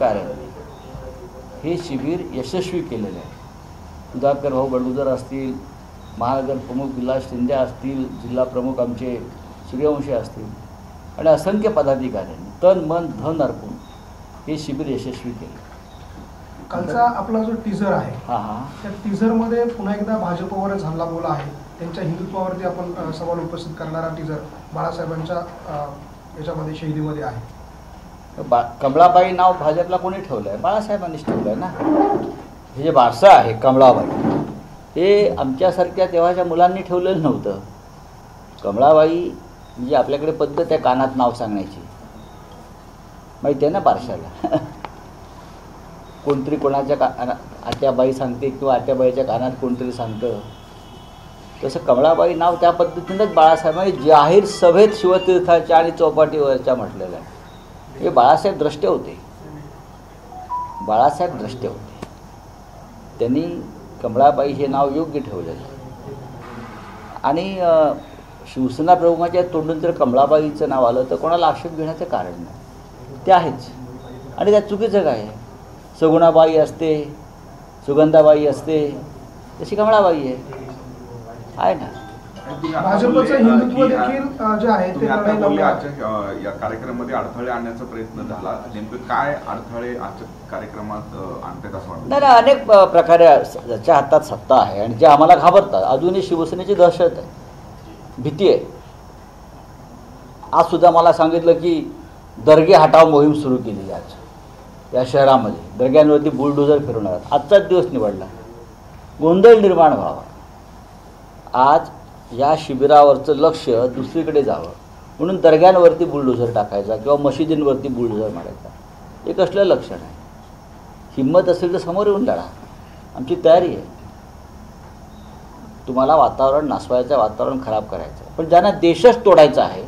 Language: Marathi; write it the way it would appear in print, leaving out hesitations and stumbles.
पदाधिकाऱ्यांनी हे शिबिर यशस्वी केलेलं आहे. सुधाकर भाऊ बडगुजर असतील, महानगर प्रमुख विलास शिंदे असतील, जिल्हा प्रमुख आमचे सूर्यवंशी असतील आणि असंख्य पदाधिकाऱ्यांनी तन मन धन अर्पून हे शिबिर यशस्वी केले. कालचा आपला जो टीझर आहे त्या टीझरमध्ये पुन्हा एकदा भाजपवरच हल्ला बोला आहे. त्यांच्या हिंदुत्वावरती आपण सवाल उपस्थित करणारा टीझर बाळासाहेबांच्या याच्यामध्ये शहीदीमध्ये आहे. कमळाबाई नाव भाजपला कोणी ठेवलं आहे? बाळासाहेबांनीच ठेवलं आहे ना. हे जे वारसा आहे कमळाबाई, हे आमच्यासारख्या तेव्हाच्या मुलांनी ठेवलेलं नव्हतं. कमळाबाई म्हणजे आपल्याकडे पद्धत आहे कानात नाव सांगण्याची, माहिती आहे ना बारशाला. कोणतरी कोणाच्या आत्याबाई सांगते किंवा आत्याबाईच्या कानात कोणतरी सांगतं. तसं कमळाबाई नाव त्या पद्धतीनंच बाळासाहेबांनी जाहीर सभेत शिवतीर्थाच्या आणि चौपाटीवरच्या म्हटलेलं आहे. हे बाळासाहेब द्रष्टे होते, बाळासाहेब द्रष्टे होते. त्यांनी कमळाबाई हे नाव योग्य ठेवलेलं. आणि शिवसेना प्रमुखाच्या तोंडून जर कमळाबाईचं नाव आलं तर कोणाला आक्षेप घेण्याचं कारण नाही, ते आहेच. आणि त्यात चुकीचं काय आहे? सगुणाबाई असते, सुगंधाबाई असते, तशी कमळाबाई आहे ना. भाजपचं हिंदुत्व देखील जे आहे ते या कार्यक्रमामध्ये अडथळे आणण्याचा प्रयत्न झाला. नेमकं काय अडथळे आजच्या कार्यक्रमात आणतात असं वाटतं? नाही, अनेक प्रकारे ज्याच्या हातात सत्ता आहे आणि जे आम्हाला घाबरतात. अजूनही शिवसेनेची दहशत आहे, भीती आहे. आज सुद्धा मला सांगितलं की दर्गे हटाव मोहीम सुरू केली आज या शहरामध्ये. दर्ग्यांवरती बुलडोझर फिरवणार. आजचाच दिवस निवडला, गोंधळ निर्माण व्हावा. आज या शिबिरावरचं लक्ष दुसरीकडे जावं म्हणून दर्ग्यांवरती बुलडोझर टाकायचा किंवा मशिदींवरती बुलडोझर मारायचा, हे कसलं लक्षण आहे? हिंमत असेल तर समोर येऊन लढा, आमची तयारी आहे. तुम्हाला वातावरण नासवायचं, वातावरण खराब करायचं, पण ज्यांना देशच तोडायचा आहे